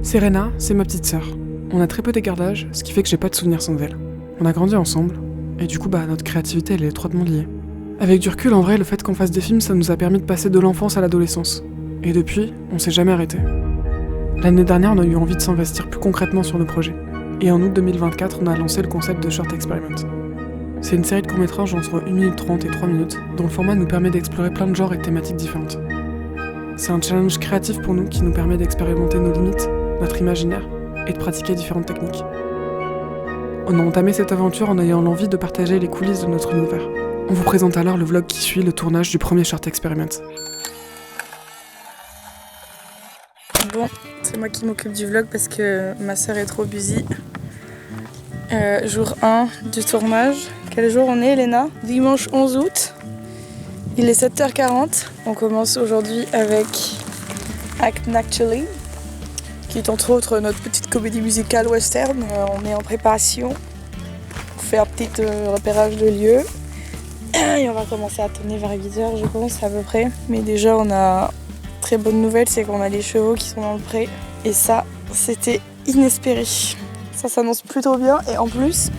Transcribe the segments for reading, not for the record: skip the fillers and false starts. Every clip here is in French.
Serena, c'est ma petite sœur. On a très peu d'écart d'âge, ce qui fait que j'ai pas de souvenirs sans elle. On a grandi ensemble, et du coup notre créativité elle est étroitement liée. Avec du recul, en vrai, le fait qu'on fasse des films, ça nous a permis de passer de l'enfance à l'adolescence. Et depuis, on s'est jamais arrêté. L'année dernière, on a eu envie de s'investir plus concrètement sur nos projets. Et en août 2024, on a lancé le concept de Short Experiment. C'est une série de courts-métrages entre 1 minute 30 et 3 minutes, dont le format nous permet d'explorer plein de genres et de thématiques différentes. C'est un challenge créatif pour nous qui nous permet d'expérimenter nos limites, notre imaginaire, et de pratiquer différentes techniques. On a entamé cette aventure en ayant l'envie de partager les coulisses de notre univers. On vous présente alors le vlog qui suit le tournage du premier Short Experiment. Bon, c'est moi qui m'occupe du vlog parce que ma soeur est trop busy. Jour 1 du tournage. Quel jour on est, Elena? Dimanche 11 août. Il est 7h40. On commence aujourd'hui avec Act Naturally, qui est entre autres notre petite comédie musicale western. On est en préparation pour faire un petit repérage de lieu. Et on va commencer à tourner vers 8h, je pense, à peu près. Mais déjà, on a très bonne nouvelle, c'est qu'on a les chevaux qui sont dans le pré. Et ça, c'était inespéré. Ça s'annonce plutôt bien. Et en plus,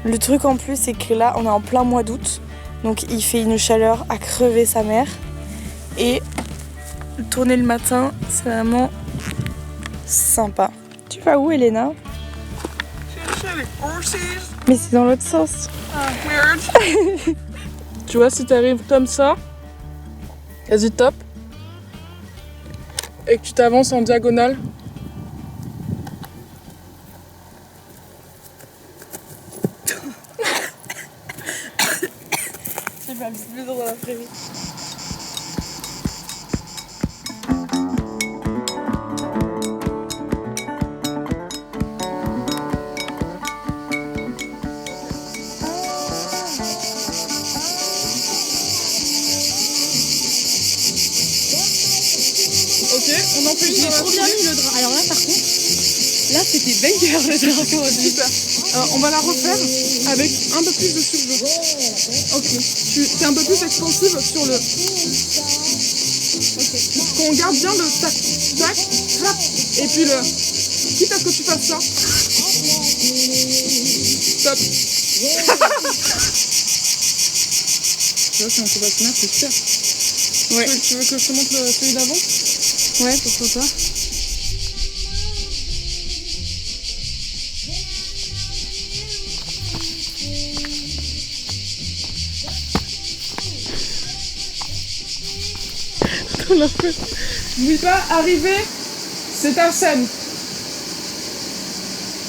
le truc en plus, c'est que là, on est en plein mois d'août. Donc il fait une chaleur à crever sa mère. Et tourner le matin, c'est vraiment sympa. Tu vas où, Elena? Mais c'est dans l'autre sens. Weird. Tu vois, si t'arrives comme ça, vas-y top, et que tu t'avances en diagonale. J'ai fait un petit peu dans l'après-midi. Ok, on en fait une. J'ai trop bien mis le drap. Alors là, par contre, là c'était banger le drap qu'on a dit. Super. On va la refaire avec un peu plus de surjeu. Ok. T'es un peu plus expansive sur le. Ok. Qu'on garde bien le tac, tac, tac. Et puis le. Quitte à ce que tu fasses ça. Stop. Tu vois, c'est un Sébastien, c'est super. Ouais. Tu veux que je te montre celui d'avant? Ouais, pourquoi pas. N'oublie pas, arriver, c'est ta scène.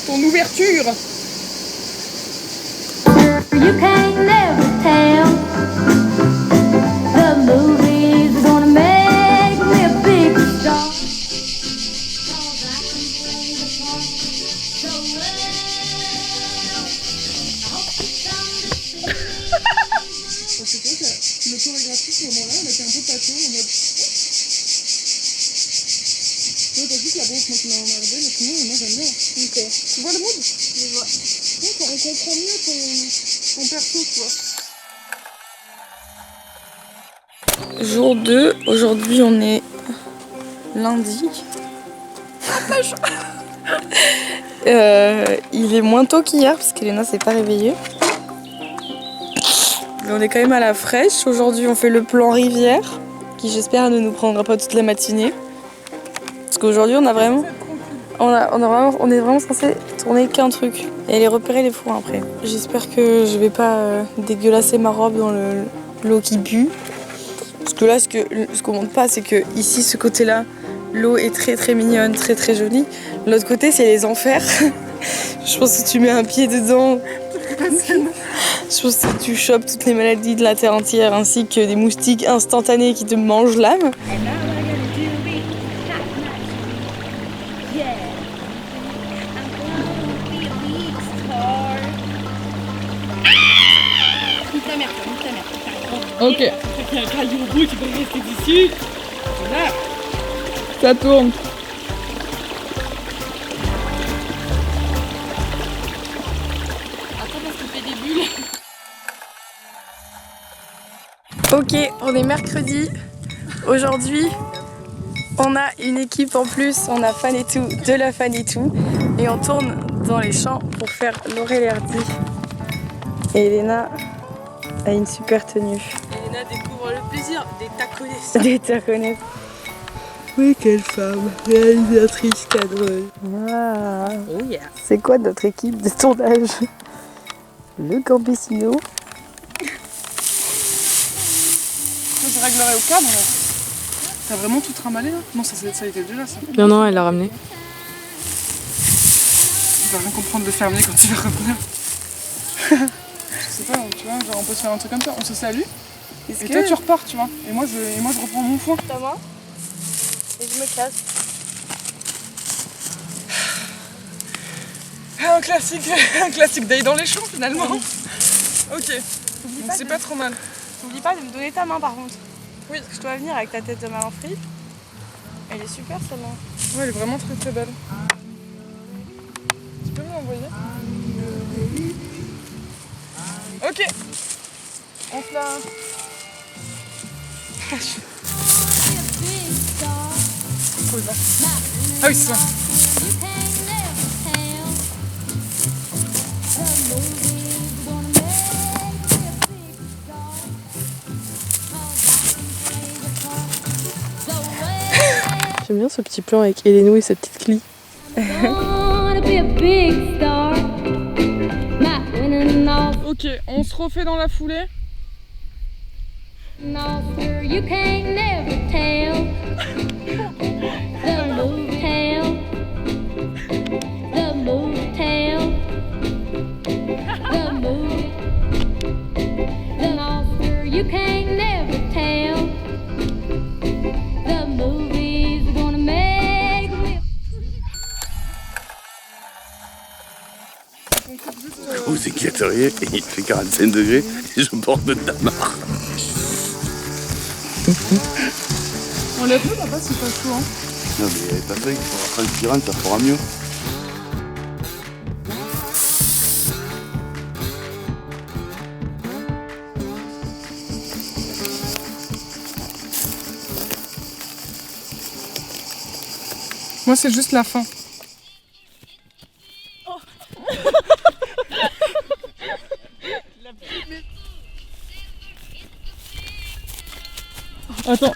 Ton ouverture. You can never tell. The movie's gonna make me a big star. C'est vrai que le chorégraphie, ce moment-là, elle était un peu tâton en mode. Tu vois, t'as vu que la brosse, moi qui m'a emmerdé, mais sinon, moi j'aime bien. Ok. Tu vois le mood? Je vois. Ouais, on comprend mieux ton perso, tu vois. Jour 2, aujourd'hui on est lundi. Il est moins tôt qu'hier parce qu'Elena s'est pas réveillée. Mais on est quand même à la fraîche. Aujourd'hui on fait le plan rivière qui j'espère ne nous prendra pas toute la matinée. Parce qu'aujourd'hui on est vraiment censé tourner qu'un truc et aller repérer les fours après. J'espère que je vais pas dégueulasser ma robe dans l'eau qui pue. Parce que là, ce qu'on montre pas, c'est que ici, ce côté-là, l'eau est très très mignonne, très très jolie. L'autre côté, c'est les enfers. Je pense que tu mets un pied dedans. Je pense que tu chopes toutes les maladies de la terre entière, ainsi que des moustiques instantanés qui te mangent l'âme. Ok. Il y a un caillou au bout qui peut rester d'ici. Là. Ça tourne. Attends parce qu'il fait des bulles. Ok, on est mercredi. Aujourd'hui, On a une équipe en plus, on a Fanetou de la Fanetou et on tourne dans les champs pour faire Laurel et Hardy. Et Elena a une super tenue. Elena découvre le plaisir des taconés. Des taconais. Oui, quelle femme, réalisatrice cadreuse. Ah. Oh yeah. C'est quoi notre équipe de tournage? Le campesino. Je réglerai au cadre. T'as vraiment tout trimballé là? Non, ça était déjà ça. Non, elle l'a ramené. Tu vas rien comprendre de fermier quand tu vas revenir. Je sais pas, tu vois, genre on peut se faire un truc comme ça, on se salue. Et toi tu repars, tu vois. Et moi je reprends mon foin. Ta main. Et je me casse. Un classique day dans les champs finalement. Ok, donc c'est pas trop mal. N'oublie pas de me donner ta main par contre. Oui. Parce que je dois venir avec ta tête de mal en fripe. Elle est super celle-là. Ouais, elle est vraiment très très belle. Tu peux me l'envoyer? Ok. On se la... Pose là. Ah oui, c'est ça. J'aime bien ce petit plan avec Elenou et sa petite Cli. Ok, on se refait dans la foulée. You can't never tell the move tail, the move tail, the move, the monster. You can't never tell the movies gonna make me. Vous éclateriez et il fait 45 degrés et je porte de Tamar. Enlève-le papa, c'est pas chaud hein. Non mais pas fait, il faudra prendre le pirane, ça fera mieux. Moi c'est juste la fin. Attends.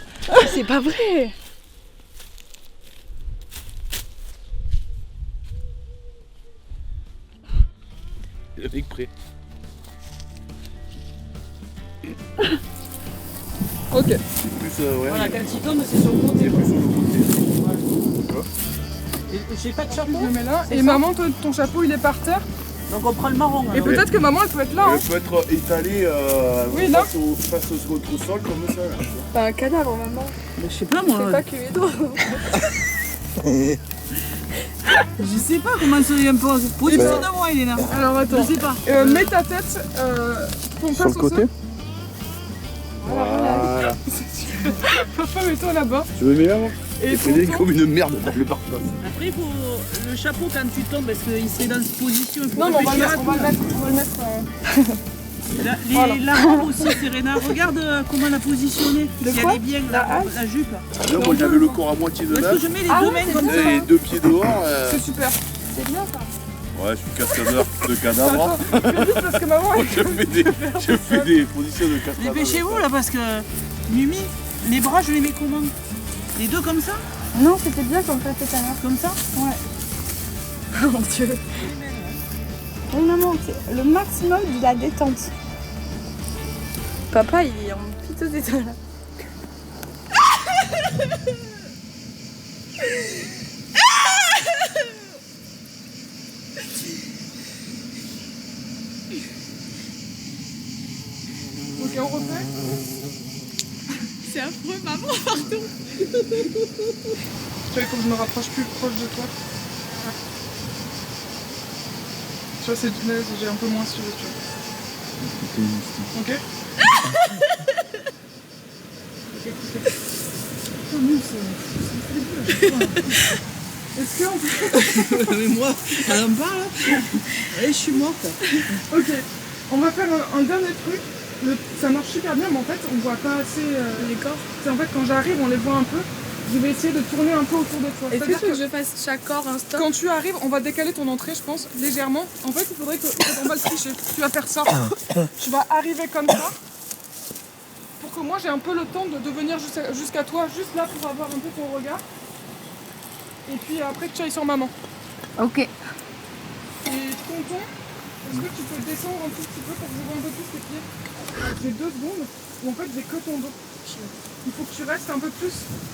C'est pas vrai. Le mec prêt. Ok. C'est plus ouais. Voilà, quand il tombe, c'est sur le côté. C'est plus sur le côté. D'accord. Et j'ai pas de Je chapeau. le mets là. Et maman, ton chapeau il est par terre. Donc on prend le marron. Et alors. peut-être que maman elle peut être là. Hein. Elle peut être étalée Oui, là. face au sol comme ça. Là. T'as un cadavre maman. Mais je sais pas moi. C'est pas que les dos. Je sais pas comment se impose. Positionne-moi, Elena. Alors attends. Je sais pas. Mets ta tête ton face au sol. Voilà. Papa, mets-toi là-bas. Tu me mets là, moi? Et C'est tonton, comme une merde dans le parc. Après, il faut le chapeau quand tu tombes, parce qu'il serait dans cette position. Il faut non, mais on va le réfléchir mettre. à tout. Voilà. La robe aussi, Serena. Regarde comment la positionner. De Si quoi elle est bien, la jupe. Là, moi j'avais le corps à moitié Où est-ce dedans. que je mets les Ah deux ouais, mains c'est comme bien. ça? Et 2 pieds dehors. C'est super. C'est bien ça. Ouais, je suis cascadeur de cadavres. Attends, vite parce que maman elle... Je fais des positions de cascadeur. Dépêchez-vous là, parce que Mimi, les bras, je les mets comment? Les deux comme ça? Non, c'était bien comme ça tout à l'heure. Comme ça? Ouais. Oh mon dieu. Oui maman, c'est le maximum de la détente. Papa il est en piteux état là. Ok, on refait. C'est affreux, maman, pardon. Tu vois, il faut que je me rapproche plus proche de toi. Tu vois, c'est j'ai un peu moins suivi, tu vois. Ok. Oh non, c'est... Est-ce qu'on peut... Mais moi, elle en parle. Et je suis morte. Ok, on va faire un dernier truc. Ça marche super bien, mais en fait, on voit pas assez les corps. C'est en fait, quand j'arrive, on les voit un peu. Je vais essayer de tourner un peu autour de toi. Est-ce que C'est-à-dire tu veux que je fasse chaque corps un stop? quand tu arrives, on va décaler ton entrée, je pense, légèrement. En fait, il faudrait que... On va le tricher. Tu vas faire ça. Tu vas arriver comme ça. Pour que moi, j'ai un peu le temps de venir jusqu'à toi, juste là, pour avoir un peu ton regard. Et puis après, que tu ailles sur maman. Ok. Et tonton, est-ce que tu peux descendre un tout petit peu pour que je vois un peu plus tes pieds? J'ai 2 secondes où en fait, j'ai que ton dos. Il faut que tu restes un peu plus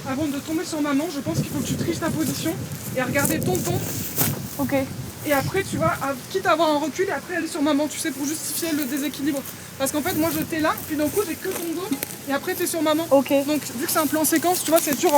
avant de tomber sur maman. Je pense qu'il faut que tu triches ta position et regarder tonton. Ok. Et après, tu vois, quitte à avoir un recul et après aller sur maman, tu sais, pour justifier le déséquilibre. Parce qu'en fait, moi, je t'ai là, puis d'un coup, j'ai que ton dos et après, t'es sur maman. Ok. Donc, vu que c'est un plan séquence, tu vois, c'est dur